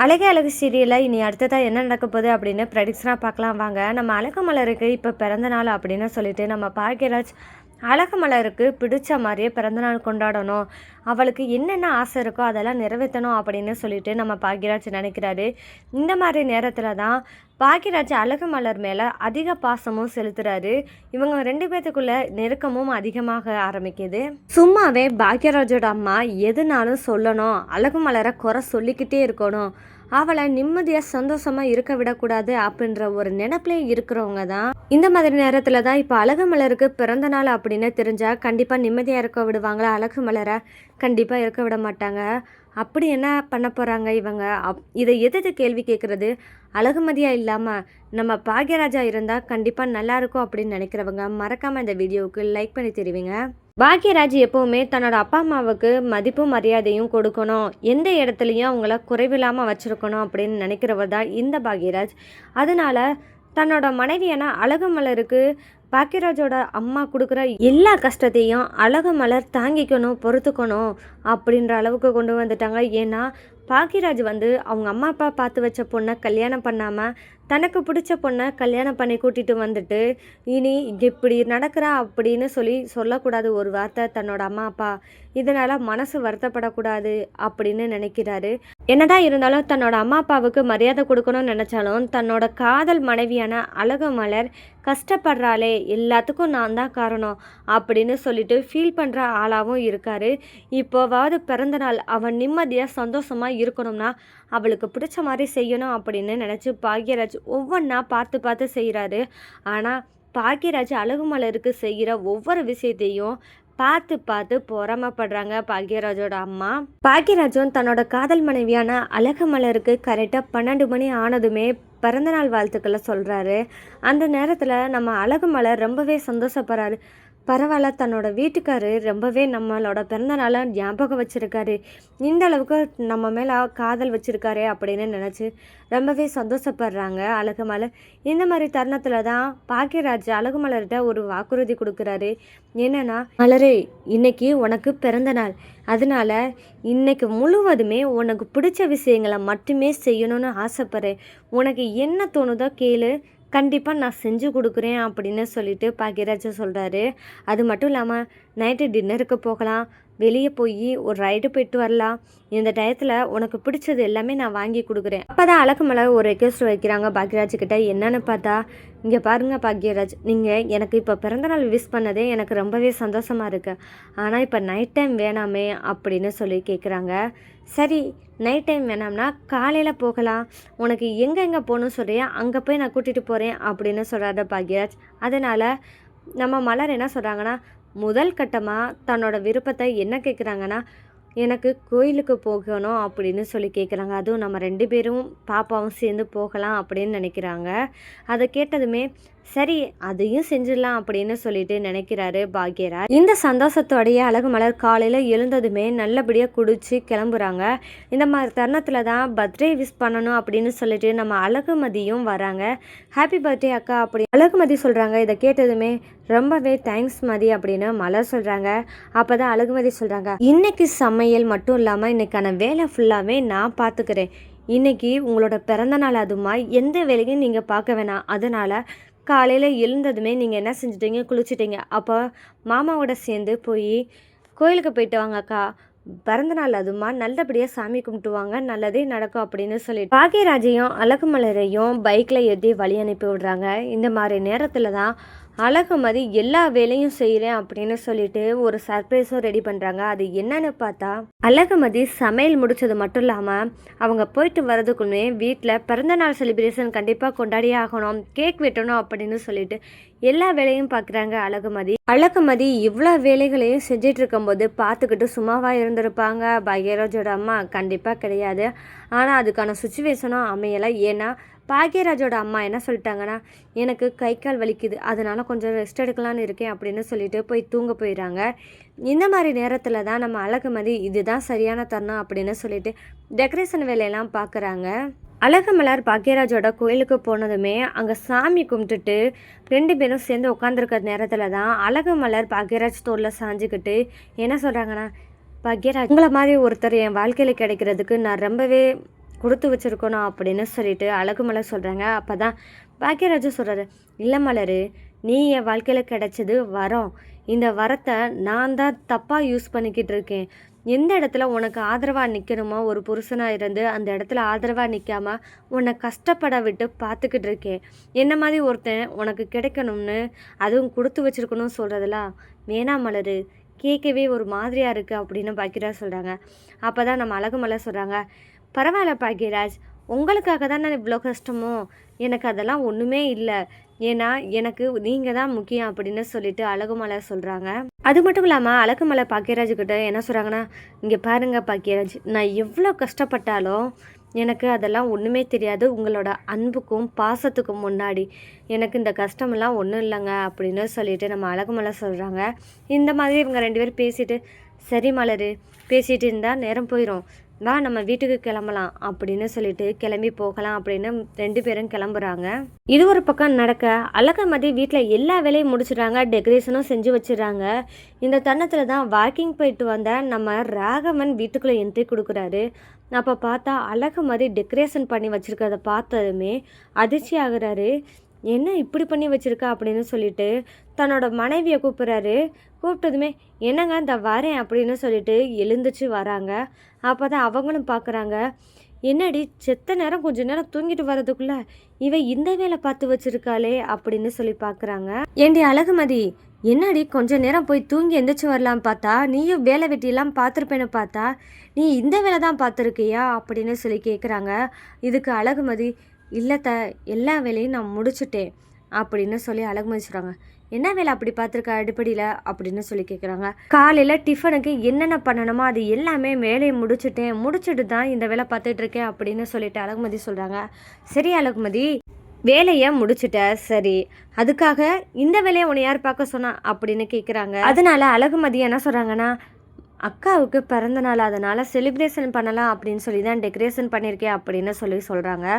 அழகே அழகு சீரியலில் இனி அடுத்ததாக என்ன நடக்க போகுது அப்படின்னு ப்ரெடிக்ஷனாக பார்க்கலாம் வாங்க. நம்ம அழகு மலருக்கு இப்போ பிறந்த நாள் அப்படின்னு சொல்லிட்டு நம்ம பாக்யராஜ் அழகு மலருக்கு பிடிச்ச மாதிரியே பிறந்தநாள் கொண்டாடணும், அவளுக்கு என்னென்ன ஆசை இருக்கோ அதெல்லாம் நிறைவேற்றணும் அப்படின்னு சொல்லிட்டு நம்ம பாக்யராஜ் நினைக்கிறாரு. இந்த மாதிரி நேரத்தில் தான் பாக்யராஜ் அழகு மலர் மேலே அதிக பாசமும் செலுத்துறாரு. இவங்க ரெண்டு பேர்த்துக்குள்ள நெருக்கமும் அதிகமாக ஆரம்பிக்குது. சும்மாவே பாக்யராஜோட அம்மா எதுனாலும் சொல்லணும், அழகு மலரை குறை சொல்லிக்கிட்டே இருக்கணும், அவளை நிம்மதியாக சந்தோஷமாக இருக்க விடக்கூடாது அப்படின்ற ஒரு நினைப்பிலே இருக்கிறவங்க தான் இந்த மாதிரி நேரத்தில் தான் இப்போ அழகு மலருக்கு பிறந்த நாள் அப்படின்னு தெரிஞ்சால் கண்டிப்பாக நிம்மதியாக இருக்க விடுவாங்களா? அழகு மலரை கண்டிப்பாக இருக்க விட மாட்டாங்க. அப்படி என்ன பண்ண போகிறாங்க இவங்க? இதை எது கேள்வி கேட்குறது? அழகுமதியாக இல்லாமல் நம்ம பாக்யராஜா இருந்தால் கண்டிப்பாக நல்லாயிருக்கும் அப்படின்னு நினைக்கிறவங்க மறக்காமல் இந்த வீடியோவுக்கு லைக் பண்ணி தெரிவிங்க. பாக்யராஜ் எப்போவுமே தன்னோட அப்பா அம்மாவுக்கு மதிப்பும் மரியாதையும் கொடுக்கணும், எந்த இடத்துலையும் அவங்கள குறைவில்லாமல் வச்சுருக்கணும் அப்படின்னு நினைக்கிறவர் தான் இந்த பாக்யராஜ். அதனால தன்னோட மனைவியான அழகு மலருக்கு பாக்யராஜோட அம்மா கொடுக்குற எல்லா கஷ்டத்தையும் அழகு மலர் தாங்கிக்கணும், பொறுத்துக்கணும் அப்படின்ற அளவுக்கு கொண்டு வந்துட்டாங்க. ஏன்னா பாக்யராஜ் அவங்க அம்மா அப்பா பார்த்து வச்ச பொண்ணை கல்யாணம் பண்ணாமல் தனக்கு பிடிச்ச பொண்ணை கல்யாணம் பண்ணி கூட்டிகிட்டு வந்துட்டு இனி இப்படி நடக்கிறா அப்படின்னு சொல்லக்கூடாது ஒரு வார்த்தை தன்னோட அம்மா அப்பா. இதனால் மனசு வருத்தப்படக்கூடாது அப்படின்னு நினைக்கிறாரு. என்னதான் இருந்தாலும் தன்னோட அம்மா அப்பாவுக்கு மரியாதை கொடுக்கணும்னு நினச்சாலும் தன்னோட காதல் மனைவியான அழகு மலர் கஷ்டப்படுறாளே, எல்லாத்துக்கும் நான் தான் காரணம் அப்படின்னு சொல்லிட்டு ஃபீல் பண்ணுற ஆளாகவும் இருக்கார். இப்போவாவது பிறந்தநாள் அவன் நிம்மதியாக சந்தோஷமாக இருக்கணும்னா அவளுக்கு பிடிச்ச மாதிரி செய்யணும் அப்படின்னு நினச்சி பாக்யராஜ் ஒவ்வொன்றா பார்த்து பார்த்து செய்கிறாரு. ஆனால் பாக்யராஜ் அழகு மலருக்கு செய்கிற ஒவ்வொரு விஷயத்தையும் பார்த்து பார்த்து பொறாமப்படுறாங்க பாக்யராஜோட அம்மா. பாக்யராஜும் தன்னோட காதல் மனைவியான அழகு மலருக்கு கரெக்டாக 12 மணி ஆனதுமே பிறந்தநாள் வாழ்த்துக்களை சொல்கிறாரு. அந்த நேரத்தில் நம்ம அழகு மலர் ரொம்பவே சந்தோஷப்படுறாரு. பரவாயில்ல, தன்னோட வீட்டுக்காரு ரொம்பவே நம்மளோட பிறந்தநாளை ஞாபகம் வச்சுருக்காரு, இந்த அளவுக்கு நம்ம மேலே காதல் வச்சுருக்காரு அப்படின்னு நினச்சி ரொம்பவே சந்தோஷப்படுறாங்க அழகு மலர். இந்த மாதிரி தருணத்தில் தான் பாக்யராஜ் அழகு மலர்கிட்ட ஒரு வாக்குறுதி கொடுக்குறாரு. என்னென்னா, மலரே இன்னைக்கு உனக்கு பிறந்த நாள், அதனால் இன்னைக்கு முழுவதுமே உனக்கு பிடிச்ச விஷயங்களை மட்டுமே செய்யணும்னு ஆசைப்படுறேன், உனக்கு என்ன தோணுதோ கேளு, கண்டிப்பாக நான் செஞ்சு கொடுக்குறேன் அப்படின்னு சொல்லிட்டு பாக்யராஜ் சொல்கிறாரு. அது மட்டும் இல்லாமல் நைட்டு டின்னருக்கு போகலாம், வெளியே போய் ஒரு ரைடு போயிட்டு வரலாம், இந்த டயத்தில் உனக்கு பிடிச்சது எல்லாமே நான் வாங்கி கொடுக்குறேன். அப்போ தான் அழகு மலர் ஒரு ரெக்வஸ்ட் வைக்கிறாங்க பாக்யராஜ் கிட்ட. என்னன்னு பார்த்தா, இங்கே பாருங்கள் பாக்யராஜ், நீங்கள் எனக்கு இப்போ பிறந்தநாள் விஷ் பண்ணதே எனக்கு ரொம்பவே சந்தோஷமாக இருக்குது, ஆனால் இப்போ நைட் டைம் வேணாமே அப்படின்னு சொல்லி கேட்குறாங்க. சரி, நைட் டைம் வேணாம்னா காலையில் போகலாம், உனக்கு எங்கெங்கே போகணும்னு சொல்கிறியா அங்கே போய் நான் கூட்டிகிட்டு போகிறேன் அப்படின்னு சொல்கிறாரு பாக்யராஜ். அதனால் நம்ம மலர் என்ன சொல்கிறாங்கன்னா, முதல் கட்டமாக தன்னோட விருப்பத்தை என்ன கேட்குறாங்கன்னா, எனக்கு கோயிலுக்கு போகணும் அப்படின்னு சொல்லி கேட்குறாங்க. அதுவும் நம்ம 2 பேரும் பாப்பாவும் சேர்ந்து போகலாம் அப்படின்னு நினைக்கிறாங்க. அதை கேட்டதுமே சரி அதையும் செஞ்சிடலாம் அப்படின்னு சொல்லிட்டு நினைக்கிறாரு பாக்யராஜ். இந்த சந்தோஷத்தோடைய அழகு மலர் காலையில் எழுந்ததுமே நல்லபடியாக குடிச்சு கிளம்புறாங்க. இந்த மாதிரி தருணத்தில் தான் பர்த்டே விஷ் பண்ணணும் அப்படின்னு சொல்லிட்டு நம்ம அழகுமதியும் வராங்க. ஹாப்பி பர்த்டே அக்கா அப்படி அழகுமதி சொல்கிறாங்க. இதை கேட்டதுமே ரொம்பவே தேங்க்ஸ் மதி அப்படின்னு மலர் சொல்கிறாங்க. அப்போ தான் அழகுமதி சொல்கிறாங்க, இன்னைக்கு சமையல் மட்டும் இல்லாமல் இன்னைக்கான வேலை ஃபுல்லாகவே நான் பார்த்துக்கிறேன், இன்னைக்கு உங்களோட பிறந்த நாள், அதுமா எந்த வேலையும் நீங்கள் பார்க்க வேணாம், அதனால் காலையில் எழுந்ததுமே நீங்கள் என்ன செஞ்சிட்டீங்க, குளிச்சிட்டிங்க, அப்போ மாமாவோட சேர்ந்து போய் கோயிலுக்கு போயிட்டு வாங்க அக்கா, பிறந்தநாள் அதுமா நல்லபடியாக சாமி கும்பிட்டு வாங்க, நல்லதே நடக்கும் அப்படின்னு சொல்லிட்டு பாக்யராஜையும் அழகு மலரையும் பைக்கில் ஏற்றி வழி அனுப்பி விடுறாங்க. இந்த மாதிரி நேரத்தில் தான் அழகுமதி எல்லா வேலையும் செய்கிறேன் அப்படின்னு சொல்லிட்டு ஒரு சர்ப்ரைஸும் ரெடி பண்ணுறாங்க. அது என்னன்னு பார்த்தா, அழகுமதி சமையல் முடிச்சது மட்டும் இல்லாமல் அவங்க போயிட்டு வரதுக்குள்ளே வீட்டில் பிறந்தநாள் செலிப்ரேஷன் கண்டிப்பாக கொண்டாடியே ஆகணும், கேக் வெட்டணும் அப்படின்னு சொல்லிட்டு எல்லா வேலையும் பார்க்குறாங்க அழகுமதி இவ்வளோ வேலைகளையும் செஞ்சிட்டு இருக்கும்போது பார்த்துக்கிட்டு சும்மாவாக இருந்திருப்பாங்க பாக்யராஜோட அம்மா? கண்டிப்பாக கிடையாது. ஆனால் அதுக்கான சுச்சுவேஷனும் அமையலை. ஏன்னா பாக்யராஜோட அம்மா என்ன சொல்லிட்டாங்கன்னா, எனக்கு கை கால் வலிக்குது, அதனால் கொஞ்சம் ரெஸ்ட் எடுக்கலான்னு இருக்கேன் அப்படின்னு சொல்லிட்டு போய் தூங்க போயிடுறாங்க. இந்த மாதிரி நேரத்தில் தான் நம்ம அழகுமதி இதுதான் சரியான தருணம் அப்படின்னு சொல்லிட்டு டெக்கரேஷன் வேலையெல்லாம் பார்க்குறாங்க. அழகு மலர் பாக்யராஜோட கோயிலுக்கு போனதுமே அங்கே சாமி கும்பிட்டுட்டு 2 பேரும் சேர்ந்து உட்காந்துருக்க நேரத்தில் தான் அழகு மலர் பாக்யராஜ் தோளில் சாஞ்சிக்கிட்டு என்ன சொல்கிறாங்கன்னா, பாக்யராஜ் உங்களை மாதிரி ஒருத்தர் என் வாழ்க்கையில் கிடைக்கிறதுக்கு நான் ரொம்பவே கொடுத்து வச்சுருக்கணும் அப்படின்னு சொல்லிட்டு அழகுமலர் சொல்கிறாங்க. அப்போ தான் பாக்கியராஜும் சொல்கிறாரு, இல்லை மலர், நீ என் வாழ்க்கையில் கிடைச்சது வரம். இந்த வரத்தை நான் தான் தப்பாக யூஸ் பண்ணிக்கிட்டு இருக்கேன். எந்த இடத்துல உனக்கு ஆதரவாக நிற்கணுமோ ஒரு புருஷனாக இருந்து அந்த இடத்துல ஆதரவாக நிற்காமல் உன்னை கஷ்டப்பட விட்டு பார்த்துக்கிட்டு இருக்கேன். என்ன மாதிரி ஒருத்தன் உனக்கு கிடைக்கணும்னு அதுவும் கொடுத்து வச்சுருக்கணும்னு சொல்கிறதெல்லாம் வேணாம் மலர், கேட்கவே ஒரு மாதிரியாக இருக்குது அப்படின்னு பாக்கியராஜ் சொல்கிறாங்க. அப்போ தான் நம்ம அழகுமலர் சொல்கிறாங்க, பரவாயில்ல பாக்கியராஜ், உங்களுக்காக தான் நான் இவ்வளோ கஷ்டமோ, எனக்கு அதெல்லாம் ஒன்றுமே இல்லை. ஏன்னா எனக்கு நீங்கள் தான் முக்கியம் அப்படின்னு சொல்லிட்டு அழகுமலர் சொல்கிறாங்க. அது மட்டும் இல்லாமல் அழகுமலர் பாக்கியராஜுக்கிட்ட என்ன சொல்கிறாங்கன்னா, இங்கே பாருங்க பாக்கியராஜ், நான் எவ்வளோ கஷ்டப்பட்டாலும் எனக்கு அதெல்லாம் ஒன்றுமே தெரியாது. உங்களோட அன்புக்கும் பாசத்துக்கும் முன்னாடி எனக்கு இந்த கஷ்டமெல்லாம் ஒன்றும் இல்லைங்க அப்படின்னு சொல்லிட்டு நம்ம அழகுமலர் சொல்கிறாங்க. இந்த மாதிரி இவங்க 2 பேரும் பேசிட்டு, சரி மலர், பேசிகிட்டு இருந்தால் நேரம் போயிடும், வா நம்ம வீட்டுக்கு கிளம்பலாம் அப்படின்னு சொல்லிட்டு கிளம்பி போகலாம் அப்படின்னு 2 பேரும் கிளம்புறாங்க. இது ஒரு பக்கம் நடக்க அழகமதி வீட்டில் எல்லா வேலையும் முடிச்சிடுறாங்க, டெக்கரேஷனும் செஞ்சு வச்சிடறாங்க. இந்த தருணத்தில் தான் வாக்கிங் போயிட்டு வந்த நம்ம ராகவன் வீட்டுக்குள்ளே என்ட்ரி கொடுக்குறாரு. அப்போ பார்த்தா அழகமதி டெக்கரேஷன் பண்ணி வச்சுருக்கிறத பார்த்ததுமே அதிர்ச்சி ஆகுறாரு. என்ன இப்படி பண்ணி வச்சுருக்கா அப்படின்னு சொல்லிட்டு தன்னோட மனைவியை கூப்பிட்றாரு. கூப்பிட்டதுமே என்னங்க இந்த வரேன் அப்படின்னு சொல்லிட்டு எழுந்துச்சு வராங்க. அப்போ தான் அவங்களும் பார்க்குறாங்க, என்னடி செத்த நேரம் கொஞ்ச நேரம் தூங்கிட்டு வர்றதுக்குள்ள இவ இந்த வேலை பார்த்து வச்சிருக்காளே அப்படின்னு சொல்லி பார்க்குறாங்க. ஏண்டி அழகுமதி, என்னடி கொஞ்ச நேரம் போய் தூங்கி எந்திரிச்சு வரலாம் பார்த்தா நீயும் வேலை வெட்டியெல்லாம் பார்த்துருப்பேன்னு பார்த்தா நீ இந்த வேலை தான் பார்த்துருக்கியா அப்படின்னு சொல்லி கேட்குறாங்க. இதுக்கு அழகுமதி, இல்லைத்த, எல்லா வேலையும் நான் முடிச்சுட்டேன் அப்படின்னு சொல்லி அழகுமதி சொல்கிறாங்க. என்ன வேலை அப்படி பார்த்துருக்க அடிப்படையில் அப்படின்னு சொல்லி கேட்குறாங்க. காலையில் டிஃபனுக்கு என்னென்ன பண்ணணுமோ அது எல்லாமே வேலையை முடிச்சுட்டு தான் இந்த வேலை பார்த்துட்ருக்கேன் அப்படின்னு சொல்லிட்டு அழகுமதி சொல்கிறாங்க. சரி அழகுமதி, வேலையை முடிச்சுட்ட, சரி, அதுக்காக இந்த வேலையை உன்னை யார் பார்க்க சொன்னா அப்படின்னு கேட்குறாங்க. அதனால அழகுமதி என்ன சொல்கிறாங்கன்னா, அக்காவுக்கு பிறந்த நாள், அதனால் செலிப்ரேஷன் பண்ணலாம் அப்படின்னு சொல்லி தான் டெக்கரேஷன் பண்ணியிருக்கேன் அப்படின்னு சொல்கிறாங்க.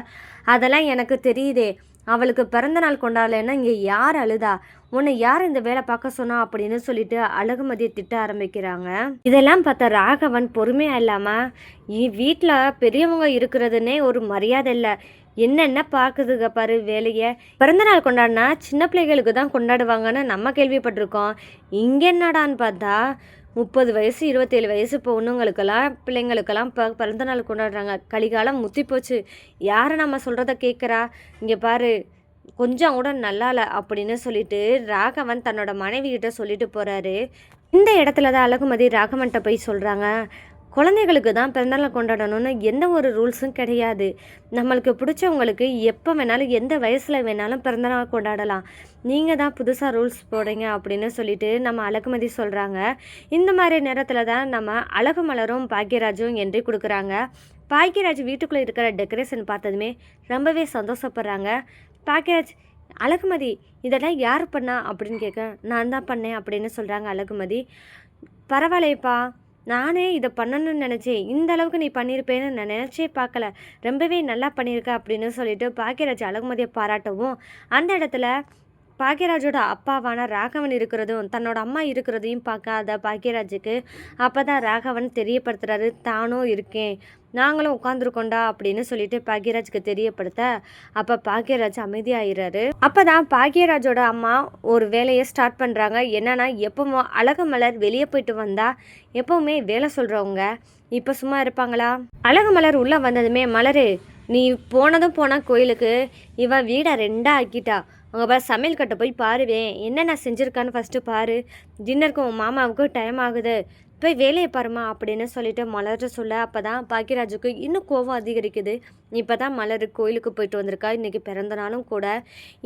அதெல்லாம் எனக்கு தெரியுதே, அவளுக்கு பிறந்த நாள் கொண்டாடலைன்னா இங்கே யார் அழுதா, உன்னை யார் இந்த வேலை பார்க்க சொன்னா அப்படின்னு சொல்லிட்டு அழகுமதியை திட்ட ஆரம்பிக்கிறாங்க. இதெல்லாம் பார்த்தா ராகவன் பொறுமையாக இல்லாமல் வீட்டில் பெரியவங்க இருக்கிறதுனே ஒரு மரியாதை இல்லை, என்னென்ன பார்க்குதுங்க பாரு வேலையை. பிறந்தநாள் கொண்டாடினா சின்ன பிள்ளைகளுக்கு தான் கொண்டாடுவாங்கன்னு நம்ம கேள்விப்பட்டிருக்கோம். இங்கே என்னடான்னு பார்த்தா 30 வயசு 27 வயசு பொண்ணுங்களுக்கெல்லாம் பிள்ளைங்களுக்கெல்லாம் பிறந்தநாள் கொண்டாடுறாங்க. கலிகாலம் முத்தி போச்சு, யாரை நம்ம சொல்கிறத கேட்குறா, இங்கே பாரு கொஞ்சம் கூட நல்லா இல்லை அப்படின்னு சொல்லிட்டு ராகவன் தன்னோட மனைவிகிட்ட சொல்லிட்டு போகிறாரு. இந்த இடத்துல தான் அழகுமதி ராகவன்கிட்ட போய் சொல்கிறாங்க, குழந்தைகளுக்கு தான் பிறந்தநாள் கொண்டாடணும்னு எந்த ஒரு ரூல்ஸும் கிடையாது. நம்மளுக்கு பிடிச்சவங்களுக்கு எப்போ வேணாலும் எந்த வயசில் வேணாலும் பிறந்தநாள் கொண்டாடலாம். நீங்கள் தான் புதுசாக ரூல்ஸ் போடுங்க அப்படின்னு சொல்லிட்டு நம்ம அழகுமதி சொல்கிறாங்க. இந்த மாதிரி நேரத்தில் தான் நம்ம அழகுமலரும் பாக்கியராஜும் என்ட்ரி கொடுக்குறாங்க. பாக்கியராஜ் வீட்டுக்குள்ளே இருக்கிற டெக்கரேஷன் பார்த்ததுமே ரொம்பவே சந்தோஷப்படுறாங்க. பாக்கியராஜ், அழகுமதி இதெல்லாம் யார் பண்ணா அப்படின்னு கேட்க, நான் தான் பண்ணேன் அப்படின்னு சொல்கிறாங்க அழகுமதி. பரவாயில்லைப்பா, நானே இதை பண்ணணும்னு நினச்சேன், இந்த அளவுக்கு நீ பண்ணியிருப்பேன்னு நான் நினச்சே பார்க்கல, ரொம்பவே நல்லா பண்ணியிருக்க அப்படின்னு சொல்லிட்டு பாக்கியராஜ் அழகுமதியை பாராட்டவும், அந்த இடத்துல பாக்கியராஜோட அப்பாவான ராகவன் இருக்கிறதும் தன்னோட அம்மா இருக்கிறதையும் பார்க்காத பாக்கியராஜுக்கு அப்போ தான் ராகவன் தெரியப்படுத்துகிறாரு, தானும் இருக்கேன், நாங்களும் உட்காந்துருக்கோண்டா அப்படின்னு சொல்லிட்டு பாக்கியராஜுக்கு தெரியப்படுத்த அப்போ பாக்கியராஜ் அமைதியாகிறாரு. அப்போ தான் பாக்கியராஜோட அம்மா ஒரு வேலையை ஸ்டார்ட் பண்ணுறாங்க. என்னன்னா, எப்பவும் அழகுமலர் வெளியே போயிட்டு வந்தால் எப்போவுமே வேலை சொல்கிறவங்க இப்போ சும்மா இருப்பாங்களா? அழகுமலர் உள்ளே வந்ததுமே, மலரு நீ போனதும் போனால் கோயிலுக்கு இவ வீடை 2 ஆக்கிட்டா, அங்கே பாரு சமையல் கட்டை போய் பாருவேன், என்னென்ன செஞ்சுருக்கான்னு ஃபஸ்ட்டு பாரு, டின்னருக்கு உன் மாமாவுக்கு டைம் ஆகுது, போய் வேலையை பாருமா அப்படின்னு சொல்லிட்டு மலர்கிட்ட சொல்ல அப்போ தான் பாக்கியராஜுக்கு இன்னும் கோவம் அதிகரிக்குது. இப்போ தான் மலர் கோயிலுக்கு போயிட்டு வந்திருக்கா, இன்றைக்கி பிறந்த நாளும் கூட,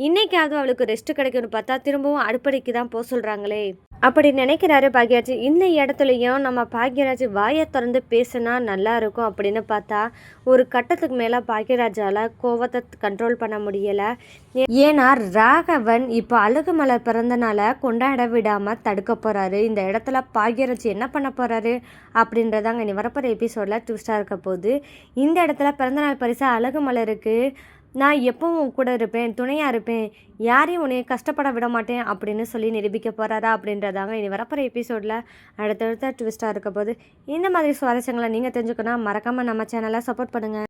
இன்றைக்காவது அவளுக்கு ரெஸ்ட்டு கிடைக்கும்னு பார்த்தா திரும்பவும் அடுப்படைக்கு தான் போக சொல்கிறாங்களே அப்படி நினைக்கிறாரு பாக்கியராஜ். இந்த இடத்துலையும் நம்ம பாக்கியராஜ் வாயை திறந்து பேசினா நல்லா இருக்கும் அப்படின்னு பார்த்தா ஒரு கட்டத்துக்கு மேலே பாக்கியராஜால் கோவத்தை கண்ட்ரோல் பண்ண முடியலை. ஏன்னா ராகவன் இப்போ அழகுமலர் பிறந்தனால கொண்டாட விடாமல் தடுக்க போகிறாரு. இந்த இடத்துல பாக்கியராஜ் என்ன பண்ண போகிறாரு அப்படின்றதாங்க இனி வரப்போகிற எபிசோடில் ட்விஸ்டாக இருக்க போகுது. இந்த இடத்துல பிறந்தநாள் பரிசு அழகுமலருக்கு நான் எப்பவும் கூட இருப்பேன், துணையாக இருப்பேன், யாரையும் உன்னைய கஷ்டப்பட விட மாட்டேன் அப்படின்னு சொல்லி நிரூபிக்க போகிறாரா அப்படின்றதாங்க இனி வரப்போகிற எபிசோடில் அடுத்தடுத்த ட்விஸ்ட்டாக இருக்க போது. இந்த மாதிரி சுவாரஸ்யங்களை நீங்கள் தெரிஞ்சுக்கணும், மறக்காமல் நம்ம சேனலை சப்போர்ட் பண்ணுங்கள்.